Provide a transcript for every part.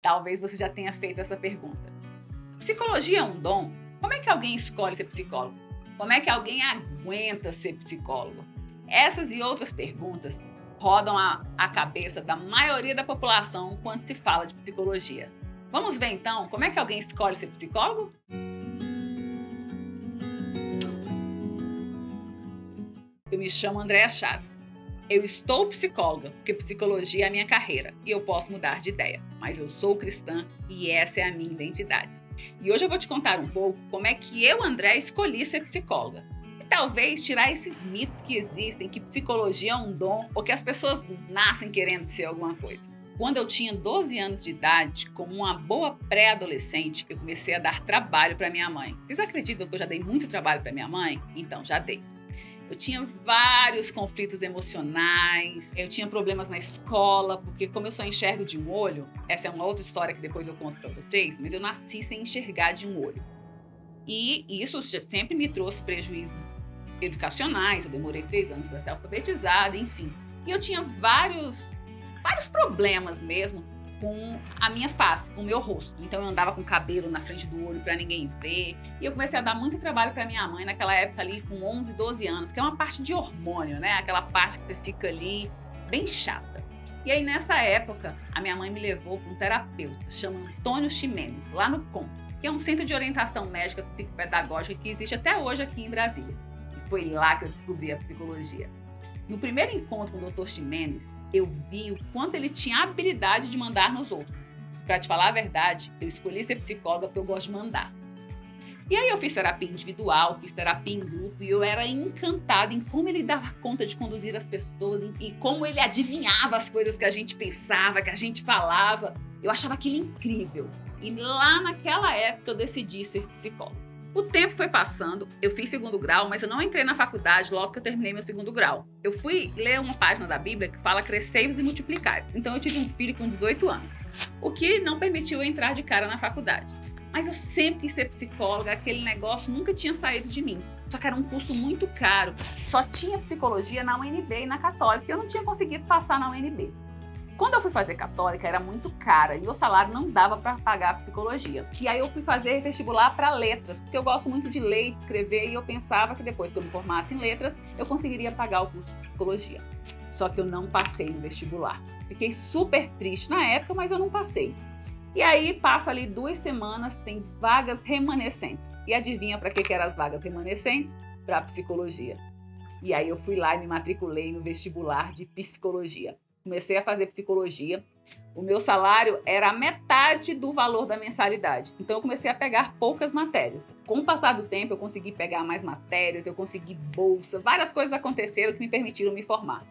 Talvez você já tenha feito essa pergunta. Psicologia é um dom? Como é que alguém escolhe ser psicólogo? Como é que alguém aguenta ser psicólogo? Essas e outras perguntas rodam a cabeça da maioria da população quando se fala de psicologia. Vamos ver então como é que alguém escolhe ser psicólogo? Eu me chamo Andréa Chaves. Eu estou psicóloga, porque psicologia é a minha carreira e eu posso mudar de ideia. Mas eu sou cristã e essa é a minha identidade. E hoje eu vou te contar um pouco como é que eu, Andréa, escolhi ser psicóloga. E talvez tirar esses mitos que existem, que psicologia é um dom ou que as pessoas nascem querendo ser alguma coisa. Quando eu tinha 12 anos de idade, como uma boa pré-adolescente, eu comecei a dar trabalho para minha mãe. Vocês acreditam que eu já dei muito trabalho para minha mãe? Então, já dei. Eu tinha vários conflitos emocionais, eu tinha problemas na escola, porque como eu só enxergo de um olho, essa é uma outra história que depois eu conto para vocês, mas eu nasci sem enxergar de um olho. E isso sempre me trouxe prejuízos educacionais, eu demorei 3 anos para ser alfabetizada, enfim. E eu tinha vários problemas mesmo com a minha face, com o meu rosto. Então eu andava com cabelo na frente do olho para ninguém ver. E eu comecei a dar muito trabalho para minha mãe naquela época ali com 11, 12 anos, que é uma parte de hormônio, né? Aquela parte que você fica ali bem chata. E aí nessa época, a minha mãe me levou para um terapeuta, chama Antônio Ximenes, lá no COM, que é um centro de orientação médica psicopedagógica que existe até hoje aqui em Brasília. E foi lá que eu descobri a psicologia. No primeiro encontro com o Dr. Ximenes, eu vi o quanto ele tinha habilidade de mandar nos outros. Para te falar a verdade, eu escolhi ser psicóloga porque eu gosto de mandar. E aí eu fiz terapia individual, fiz terapia em grupo e eu era encantada em como ele dava conta de conduzir as pessoas e como ele adivinhava as coisas que a gente pensava, que a gente falava. Eu achava aquilo incrível. E lá naquela época eu decidi ser psicóloga. O tempo foi passando, eu fiz 2º grau, mas eu não entrei na faculdade logo que eu terminei meu 2º grau. Eu fui ler uma página da Bíblia que fala crescei-vos e multiplicai-vos. Então eu tive um filho com 18 anos, o que não permitiu eu entrar de cara na faculdade. Mas eu sempre quis ser psicóloga, aquele negócio nunca tinha saído de mim. Só que era um curso muito caro, só tinha psicologia na UNB e na Católica, e eu não tinha conseguido passar na UNB. Quando eu fui fazer católica, era muito cara e o salário não dava para pagar a psicologia. E aí eu fui fazer vestibular para letras, porque eu gosto muito de ler e escrever e eu pensava que depois que eu me formasse em letras, eu conseguiria pagar o curso de psicologia. Só que eu não passei no vestibular. Fiquei super triste na época, mas eu não passei. E aí passa ali 2 semanas, tem vagas remanescentes. E adivinha para que eram as vagas remanescentes? Para psicologia. E aí eu fui lá e me matriculei no vestibular de psicologia. Comecei a fazer psicologia, o meu salário era a metade do valor da mensalidade. Então eu comecei a pegar poucas matérias. Com o passar do tempo eu consegui pegar mais matérias, eu consegui bolsa, várias coisas aconteceram que me permitiram me formar.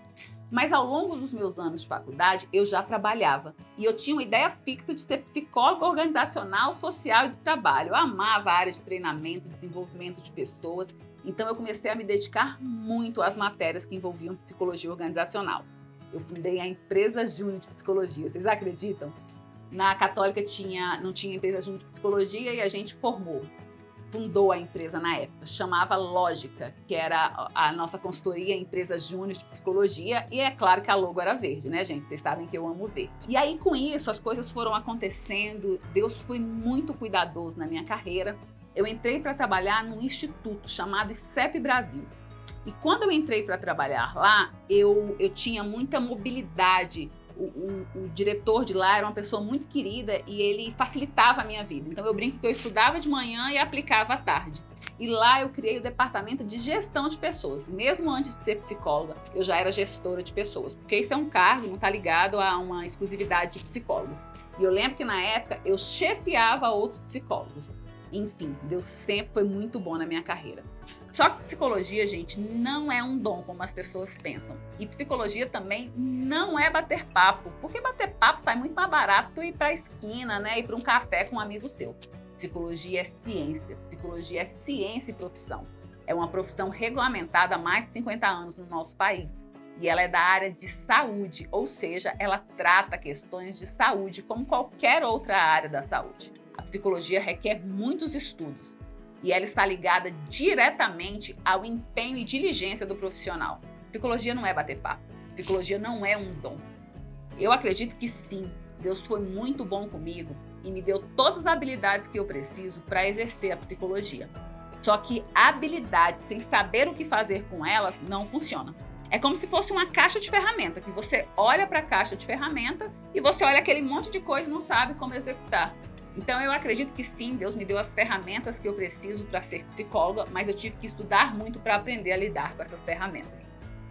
Mas ao longo dos meus anos de faculdade eu já trabalhava e eu tinha uma ideia fixa de ser psicóloga organizacional, social e de trabalho. Eu amava a área de treinamento, desenvolvimento de pessoas, então eu comecei a me dedicar muito às matérias que envolviam psicologia organizacional. Eu fundei a empresa Júnior de Psicologia. Vocês acreditam? Na Católica não tinha empresa Júnior de Psicologia e a gente fundou a empresa na época. Chamava Lógica, que era a nossa consultoria, a empresa Júnior de Psicologia. E é claro que a logo era verde, né, gente? Vocês sabem que eu amo verde. E aí, com isso, as coisas foram acontecendo. Deus foi muito cuidadoso na minha carreira. Eu entrei para trabalhar num instituto chamado ICEP Brasil. E quando eu entrei para trabalhar lá, eu tinha muita mobilidade. O diretor de lá era uma pessoa muito querida e ele facilitava a minha vida. Então eu brinco que eu estudava de manhã e aplicava à tarde. E lá eu criei o departamento de gestão de pessoas. Mesmo antes de ser psicóloga, eu já era gestora de pessoas. Porque isso é um cargo, não está ligado a uma exclusividade de psicólogo. E eu lembro que na época eu chefiava outros psicólogos. Enfim, Deus sempre foi muito bom na minha carreira. Só que psicologia, gente, não é um dom como as pessoas pensam. E psicologia também não é bater papo. Porque bater papo sai muito mais barato tu ir para a esquina, né? Ir para um café com um amigo seu. Psicologia é ciência. Psicologia é ciência e profissão. É uma profissão regulamentada há mais de 50 anos no nosso país. E ela é da área de saúde, ou seja, ela trata questões de saúde como qualquer outra área da saúde. A psicologia requer muitos estudos. E ela está ligada diretamente ao empenho e diligência do profissional. Psicologia não é bater papo. Psicologia não é um dom. Eu acredito que sim, Deus foi muito bom comigo e me deu todas as habilidades que eu preciso para exercer a psicologia. Só que habilidade sem saber o que fazer com elas não funciona. É como se fosse uma caixa de ferramenta, que você olha para a caixa de ferramenta e você olha aquele monte de coisa e não sabe como executar. Então eu acredito que sim, Deus me deu as ferramentas que eu preciso para ser psicóloga, mas eu tive que estudar muito para aprender a lidar com essas ferramentas.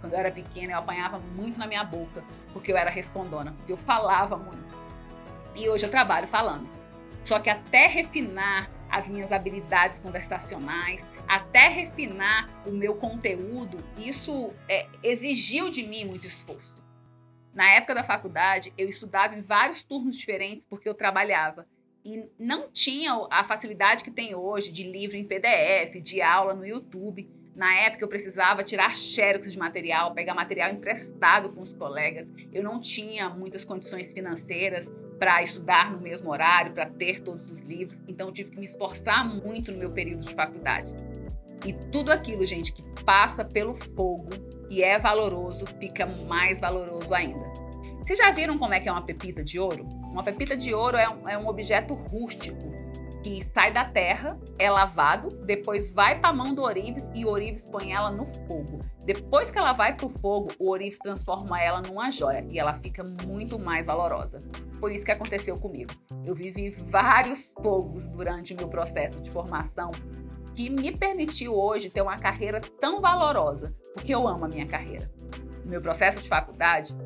Quando eu era pequena, eu apanhava muito na minha boca, porque eu era respondona, porque eu falava muito. E hoje eu trabalho falando. Só que até refinar as minhas habilidades conversacionais, até refinar o meu conteúdo, isso exigiu de mim muito esforço. Na época da faculdade, eu estudava em vários turnos diferentes porque eu trabalhava. E não tinha a facilidade que tem hoje de livro em PDF, de aula no YouTube. Na época eu precisava tirar xerox de material, pegar material emprestado com os colegas. Eu não tinha muitas condições financeiras para estudar no mesmo horário, para ter todos os livros. Então eu tive que me esforçar muito no meu período de faculdade. E tudo aquilo, gente, que passa pelo fogo e é valoroso, fica mais valoroso ainda. Vocês já viram como é que é uma pepita de ouro? Uma pepita de ouro é um objeto rústico que sai da terra, é lavado, depois vai para a mão do ourives e o ourives põe ela no fogo. Depois que ela vai para o fogo, o ourives transforma ela numa joia e ela fica muito mais valorosa. Foi isso que aconteceu comigo. Eu vivi vários fogos durante o meu processo de formação que me permitiu hoje ter uma carreira tão valorosa, porque eu amo a minha carreira. No meu processo de faculdade,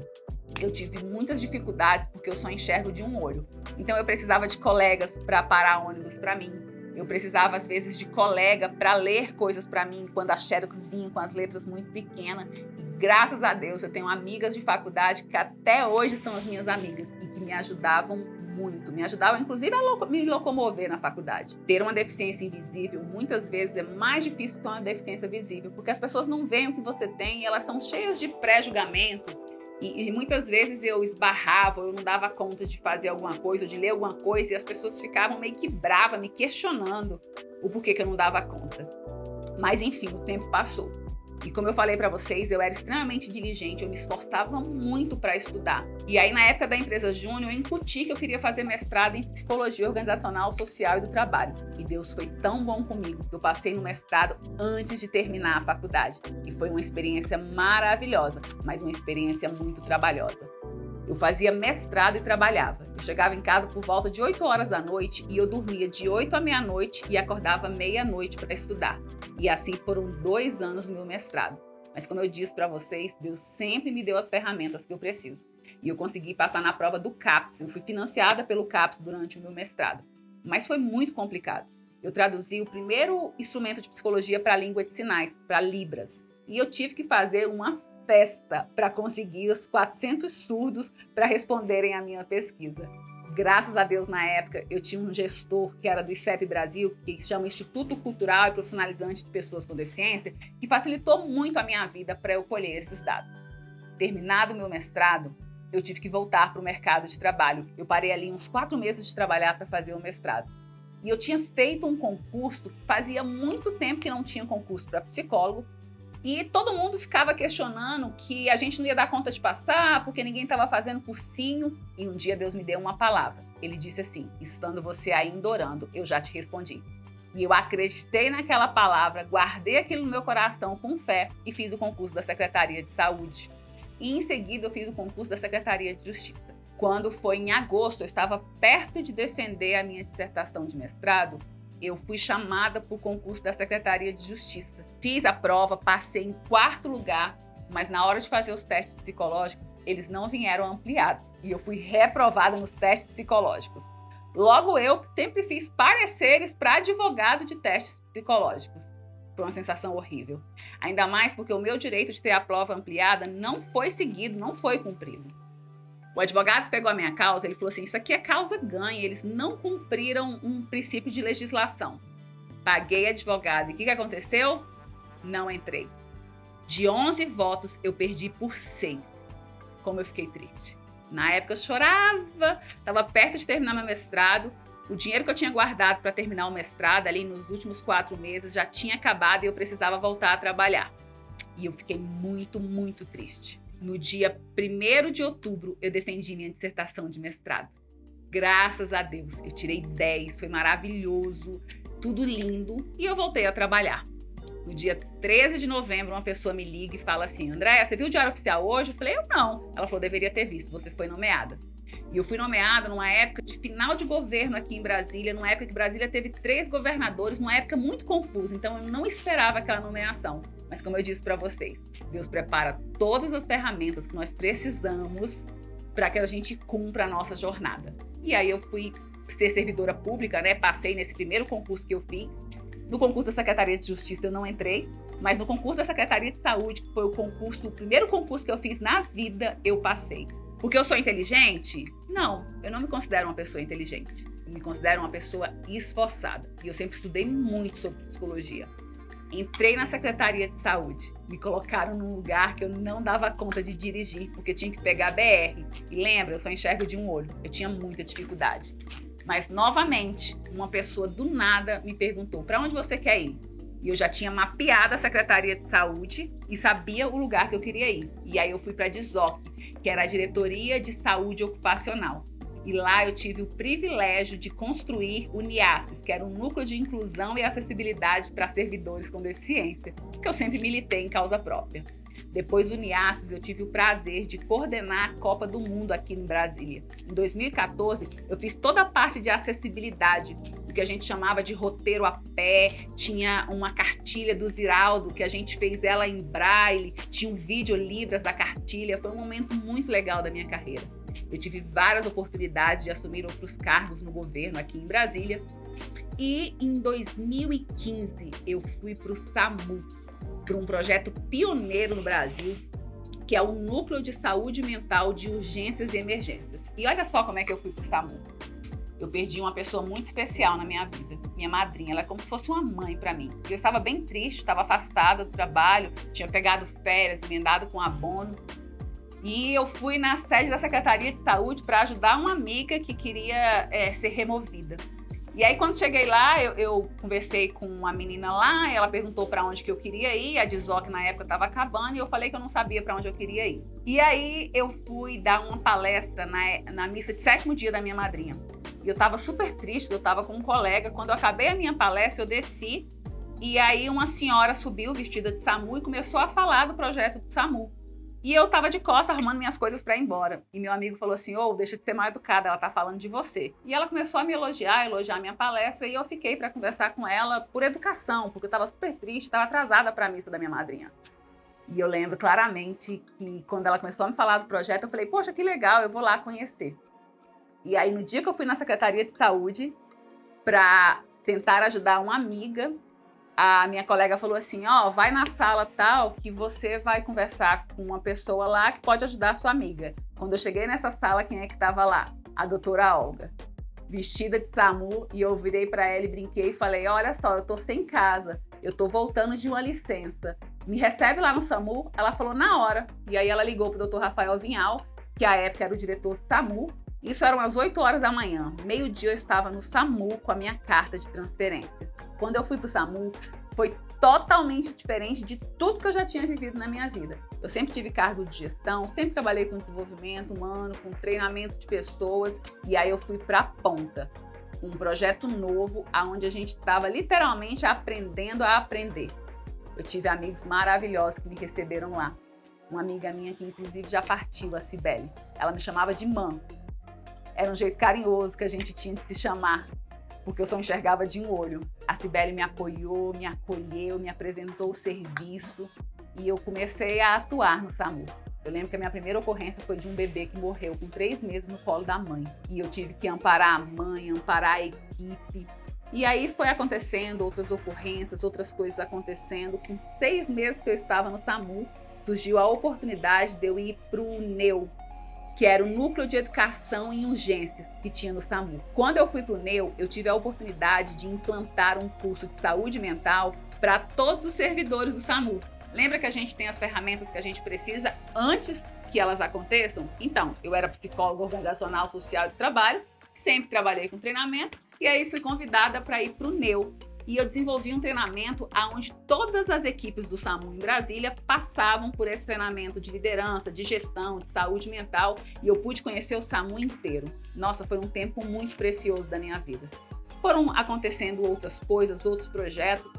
eu tive muitas dificuldades porque eu só enxergo de um olho. Então eu precisava de colegas para parar ônibus para mim. Eu precisava, às vezes, de colega para ler coisas para mim quando as xerox vinham com as letras muito pequenas. E graças a Deus eu tenho amigas de faculdade que até hoje são as minhas amigas e que me ajudavam muito. Me ajudavam, inclusive, a me locomover na faculdade. Ter uma deficiência invisível, muitas vezes, é mais difícil que uma deficiência visível, porque as pessoas não veem o que você tem e elas são cheias de pré-julgamento. E muitas vezes eu esbarrava, eu não dava conta de fazer alguma coisa, de ler alguma coisa, e as pessoas ficavam meio que bravas, me questionando o porquê que eu não dava conta. Mas enfim, o tempo passou. E como eu falei para vocês, eu era extremamente diligente, eu me esforçava muito para estudar. E aí, na época da empresa Júnior, eu incuti que eu queria fazer mestrado em Psicologia Organizacional, Social e do Trabalho. E Deus foi tão bom comigo que eu passei no mestrado antes de terminar a faculdade. E foi uma experiência maravilhosa, mas uma experiência muito trabalhosa. Eu fazia mestrado e trabalhava. Eu chegava em casa por volta de 8 horas da noite e eu dormia de 8 à meia-noite e acordava meia-noite para estudar. E assim foram 2 anos no meu mestrado. Mas como eu disse para vocês, Deus sempre me deu as ferramentas que eu preciso. E eu consegui passar na prova do CAPES. Eu fui financiada pelo CAPES durante o meu mestrado. Mas foi muito complicado. Eu traduzi o primeiro instrumento de psicologia para a língua de sinais, para Libras. E eu tive que fazer uma festa para conseguir os 400 surdos para responderem à minha pesquisa. Graças a Deus, na época, eu tinha um gestor que era do ICEP Brasil, que chama Instituto Cultural e Profissionalizante de Pessoas com Deficiência, que facilitou muito a minha vida para eu colher esses dados. Terminado o meu mestrado, eu tive que voltar para o mercado de trabalho. Eu parei ali uns 4 meses de trabalhar para fazer o mestrado. E eu tinha feito um concurso, fazia muito tempo que não tinha concurso para psicólogo, e todo mundo ficava questionando que a gente não ia dar conta de passar, porque ninguém estava fazendo cursinho. E um dia Deus me deu uma palavra. Ele disse assim: estando você ainda orando, eu já te respondi. E eu acreditei naquela palavra, guardei aquilo no meu coração com fé e fiz o concurso da Secretaria de Saúde. E em seguida eu fiz o concurso da Secretaria de Justiça. Quando foi em agosto, eu estava perto de defender a minha dissertação de mestrado, eu fui chamada para o concurso da Secretaria de Justiça. Fiz a prova, passei em 4º lugar, mas na hora de fazer os testes psicológicos, eles não vieram ampliados. E eu fui reprovada nos testes psicológicos. Logo eu sempre fiz pareceres para advogado de testes psicológicos. Foi uma sensação horrível. Ainda mais porque o meu direito de ter a prova ampliada não foi seguido, não foi cumprido. O advogado pegou a minha causa, ele falou assim: isso aqui é causa ganha, eles não cumpriram um princípio de legislação. Paguei advogado e o que aconteceu? Não entrei. De 11 votos, eu perdi por 6. Como eu fiquei triste. Na época eu chorava, estava perto de terminar meu mestrado, o dinheiro que eu tinha guardado para terminar o mestrado, ali nos últimos 4 meses, já tinha acabado e eu precisava voltar a trabalhar. E eu fiquei muito, muito triste. No dia 1º de outubro, eu defendi minha dissertação de mestrado. Graças a Deus, eu tirei 10, foi maravilhoso, tudo lindo, e eu voltei a trabalhar. No dia 13 de novembro, uma pessoa me liga e fala assim: Andréia, você viu o Diário Oficial hoje? Eu falei, eu não. Ela falou, deveria ter visto, você foi nomeada. E eu fui nomeada numa época de final de governo aqui em Brasília, numa época que Brasília teve 3 governadores, numa época muito confusa, então eu não esperava aquela nomeação. Mas como eu disse para vocês, Deus prepara todas as ferramentas que nós precisamos para que a gente cumpra a nossa jornada. E aí eu fui ser servidora pública, né? Passei nesse primeiro concurso que eu fiz. No concurso da Secretaria de Justiça eu não entrei, mas no concurso da Secretaria de Saúde, que foi o primeiro concurso que eu fiz na vida, eu passei. Porque eu sou inteligente? Não, eu não me considero uma pessoa inteligente. Eu me considero uma pessoa esforçada. E eu sempre estudei muito sobre psicologia. Entrei na Secretaria de Saúde. Me colocaram num lugar que eu não dava conta de dirigir, porque tinha que pegar a BR. E lembra, eu só enxergo de um olho. Eu tinha muita dificuldade. Mas, novamente, uma pessoa do nada me perguntou, para onde você quer ir? E eu já tinha mapeado a Secretaria de Saúde e sabia o lugar que eu queria ir. E aí eu fui para a DISOC, que era a Diretoria de Saúde Ocupacional. E lá eu tive o privilégio de construir o NIASSES, que era um núcleo de inclusão e acessibilidade para servidores com deficiência, que eu sempre militei em causa própria. Depois do NIASSES, eu tive o prazer de coordenar a Copa do Mundo aqui em Brasília. Em 2014, eu fiz toda a parte de acessibilidade, o que a gente chamava de roteiro a pé, tinha uma cartilha do Ziraldo, que a gente fez ela em braille, tinha um vídeo Libras da cartilha, foi um momento muito legal da minha carreira. Eu tive várias oportunidades de assumir outros cargos no governo aqui em Brasília. E em 2015, eu fui para o SAMU, para um projeto pioneiro no Brasil, que é o Núcleo de Saúde Mental de Urgências e Emergências. E olha só como é que eu fui para o SAMU. Eu perdi uma pessoa muito especial na minha vida, minha madrinha. Ela é como se fosse uma mãe para mim. Eu estava bem triste, estava afastada do trabalho, tinha pegado férias, emendado com abono. E eu fui na sede da Secretaria de Saúde para ajudar uma amiga que queria ser removida. E aí, quando cheguei lá, eu conversei com uma menina lá, ela perguntou para onde que eu queria ir, a DISOC na época estava acabando, e eu falei que eu não sabia para onde eu queria ir. E aí, eu fui dar uma palestra na missa de 7º dia da minha madrinha. E eu estava super triste, eu estava com um colega. Quando eu acabei a minha palestra, eu desci, e aí uma senhora subiu vestida de SAMU e começou a falar do projeto do SAMU. E eu tava de costas arrumando minhas coisas para ir embora. E meu amigo falou assim, deixa de ser mal educada, ela tá falando de você. E ela começou a me elogiar minha palestra, e eu fiquei para conversar com ela por educação, porque eu tava super triste, tava atrasada para a missa da minha madrinha. E eu lembro claramente que quando ela começou a me falar do projeto, eu falei, poxa, que legal, eu vou lá conhecer. E aí no dia que eu fui na Secretaria de Saúde para tentar ajudar uma amiga, a minha colega falou assim, vai na sala tal que você vai conversar com uma pessoa lá que pode ajudar a sua amiga. Quando eu cheguei nessa sala, quem é que estava lá? A doutora Olga, vestida de SAMU, e eu virei para ela e brinquei e falei, olha só, eu tô sem casa, eu tô voltando de uma licença, me recebe lá no SAMU? Ela falou na hora. E aí ela ligou pro doutor Rafael Vinhal, que à época era o diretor do SAMU. Isso eram às 8 horas da manhã. Meio-dia eu estava no SAMU com a minha carta de transferência. Quando eu fui para o SAMU, foi totalmente diferente de tudo que eu já tinha vivido na minha vida. Eu sempre tive cargo de gestão, sempre trabalhei com desenvolvimento humano, com treinamento de pessoas, e aí eu fui para a ponta. Um projeto novo, onde a gente estava literalmente aprendendo a aprender. Eu tive amigos maravilhosos que me receberam lá. Uma amiga minha que inclusive já partiu, a Cibele. Ela me chamava de mãe. Era um jeito carinhoso que a gente tinha de se chamar, porque eu só enxergava de um olho. A Cibele me apoiou, me acolheu, me apresentou o serviço, e eu comecei a atuar no SAMU. Eu lembro que a minha primeira ocorrência foi de um bebê que morreu com 3 meses no colo da mãe. E eu tive que amparar a mãe, amparar a equipe. E aí foi acontecendo outras ocorrências, outras coisas acontecendo. Com 6 meses que eu estava no SAMU, surgiu a oportunidade de eu ir para o NEU, que era o Núcleo de Educação em Urgências que tinha no SAMU. Quando eu fui para o NEU, eu tive a oportunidade de implantar um curso de saúde mental para todos os servidores do SAMU. Lembra que a gente tem as ferramentas que a gente precisa antes que elas aconteçam? Então, eu era psicóloga organizacional, social e de trabalho, sempre trabalhei com treinamento, e aí fui convidada para ir para o NEU, E eu desenvolvi um treinamento onde todas as equipes do SAMU em Brasília passavam por esse treinamento de liderança, de gestão, de saúde mental, e eu pude conhecer o SAMU inteiro. Nossa, foi um tempo muito precioso da minha vida. Foram acontecendo outras coisas, outros projetos,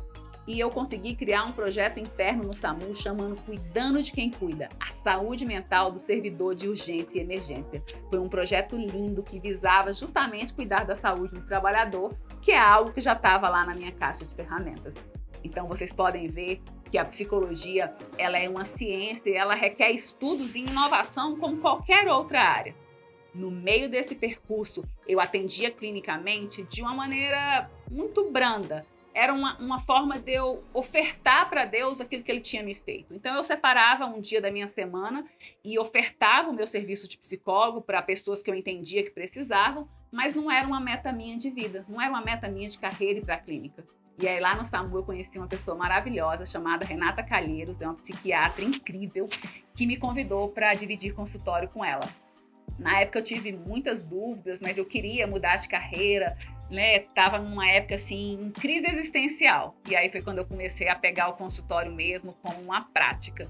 e eu consegui criar um projeto interno no SAMU chamando Cuidando de Quem Cuida, a saúde mental do servidor de urgência e emergência. Foi um projeto lindo que visava justamente cuidar da saúde do trabalhador, que é algo que já estava lá na minha caixa de ferramentas. Então vocês podem ver que a psicologia ela é uma ciência e ela requer estudos e inovação como qualquer outra área. No meio desse percurso, eu atendia clinicamente de uma maneira muito branda. Era uma forma de eu ofertar para Deus aquilo que Ele tinha me feito. Então, eu separava um dia da minha semana e ofertava o meu serviço de psicólogo para pessoas que eu entendia que precisavam, mas não era uma meta minha de vida, não era uma meta minha de carreira e para a clínica. E aí, lá no SAMU, eu conheci uma pessoa maravilhosa chamada Renata Calheiros, é uma psiquiatra incrível, que me convidou para dividir consultório com ela. Na época, eu tive muitas dúvidas, mas eu queria mudar de carreira, né? Tava numa época assim, em crise existencial. E aí foi quando eu comecei a pegar o consultório mesmo como uma prática.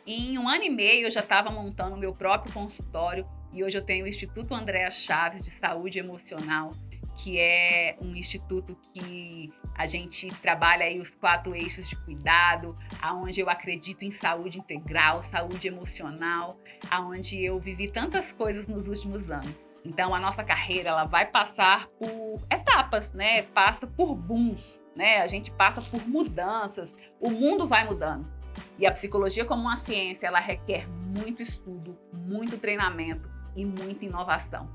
E em 1 ano e meio eu já estava montando o meu próprio consultório e hoje eu tenho o Instituto Andréa Chaves de Saúde Emocional, que é um instituto que a gente trabalha aí os 4 eixos de cuidado, aonde eu acredito em saúde integral, saúde emocional, aonde eu vivi tantas coisas nos últimos anos. Então, a nossa carreira ela vai passar por etapas, né? Passa por booms, né? A gente passa por mudanças, o mundo vai mudando. E a psicologia como uma ciência, ela requer muito estudo, muito treinamento e muita inovação.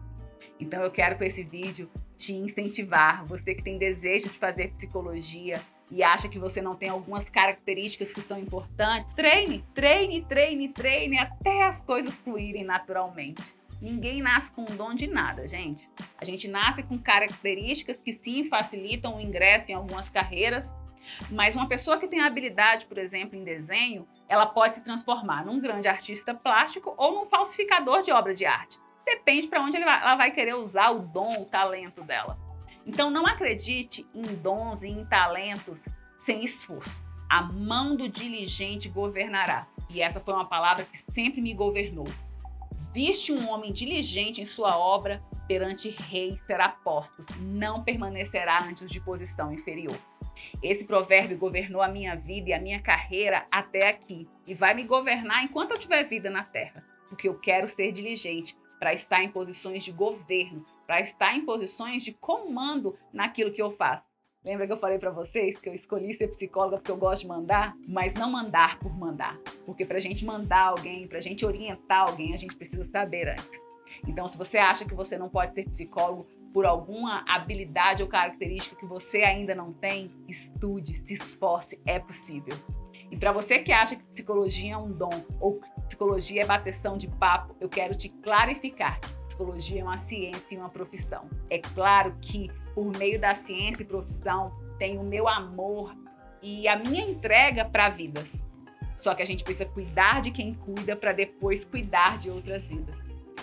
Então, eu quero com esse vídeo te incentivar, você que tem desejo de fazer psicologia e acha que você não tem algumas características que são importantes, treine até as coisas fluírem naturalmente. Ninguém nasce com um dom de nada, gente. A gente nasce com características que sim facilitam o ingresso em algumas carreiras, mas uma pessoa que tem habilidade, por exemplo, em desenho, ela pode se transformar num grande artista plástico ou num falsificador de obra de arte. Depende para onde ela vai querer usar o dom, o talento dela. Então não acredite em dons e em talentos sem esforço. A mão do diligente governará. E essa foi uma palavra que sempre me governou. Viste um homem diligente em sua obra, perante reis será postos, não permanecerá antes de posição inferior. Esse provérbio governou a minha vida e a minha carreira até aqui e vai me governar enquanto eu tiver vida na terra, porque eu quero ser diligente para estar em posições de governo, para estar em posições de comando naquilo que eu faço. Lembra que eu falei para vocês que eu escolhi ser psicóloga porque eu gosto de mandar? Mas não mandar por mandar. Porque para a gente mandar alguém, para a gente orientar alguém, a gente precisa saber antes. Então, se você acha que você não pode ser psicólogo por alguma habilidade ou característica que você ainda não tem, estude, se esforce, é possível. E para você que acha que psicologia é um dom ou que psicologia é bateção de papo, eu quero te clarificar. Psicologia é uma ciência e uma profissão. É claro que por meio da ciência e profissão tem o meu amor e a minha entrega para vidas. Só que a gente precisa cuidar de quem cuida para depois cuidar de outras vidas.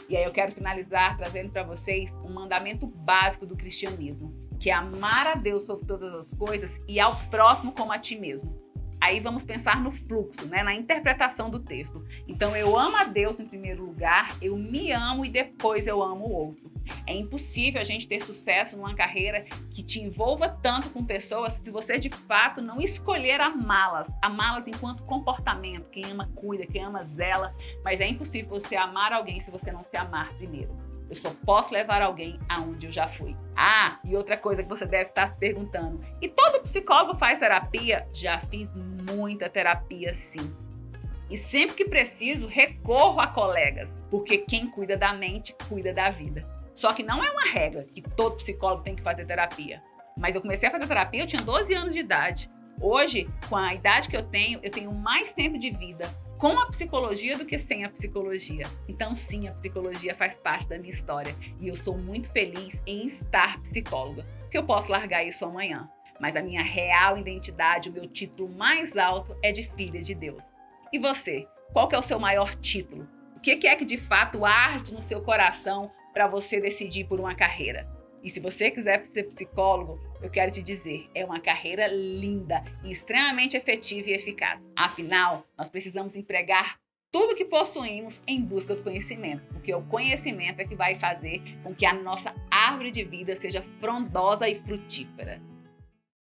E aí eu quero finalizar trazendo para vocês um mandamento básico do cristianismo, que é amar a Deus sobre todas as coisas e ao próximo como a ti mesmo. Aí vamos pensar no fluxo, né? Na interpretação do texto. Então eu amo a Deus em primeiro lugar, eu me amo e depois eu amo o outro. É impossível a gente ter sucesso numa carreira que te envolva tanto com pessoas se você de fato não escolher amá-las enquanto comportamento. Quem ama cuida, quem ama zela, mas é impossível você amar alguém se você não se amar primeiro. Eu só posso levar alguém aonde eu já fui. Ah, e outra coisa que você deve estar se perguntando. E todo psicólogo faz terapia? Já fiz muita terapia, sim. E sempre que preciso, recorro a colegas. Porque quem cuida da mente, cuida da vida. Só que não é uma regra que todo psicólogo tem que fazer terapia. Mas eu comecei a fazer terapia, eu tinha 12 anos de idade. Hoje, com a idade que eu tenho mais tempo de vida com a psicologia do que sem a psicologia. Então, sim, a psicologia faz parte da minha história e eu sou muito feliz em estar psicóloga, porque eu posso largar isso amanhã. Mas a minha real identidade, o meu título mais alto é de filha de Deus. E você? Qual que é o seu maior título? O que é que de fato arde no seu coração para você decidir por uma carreira? E se você quiser ser psicólogo, eu quero te dizer, é uma carreira linda e extremamente efetiva e eficaz. Afinal, nós precisamos empregar tudo que possuímos em busca do conhecimento, porque o conhecimento é que vai fazer com que a nossa árvore de vida seja frondosa e frutífera.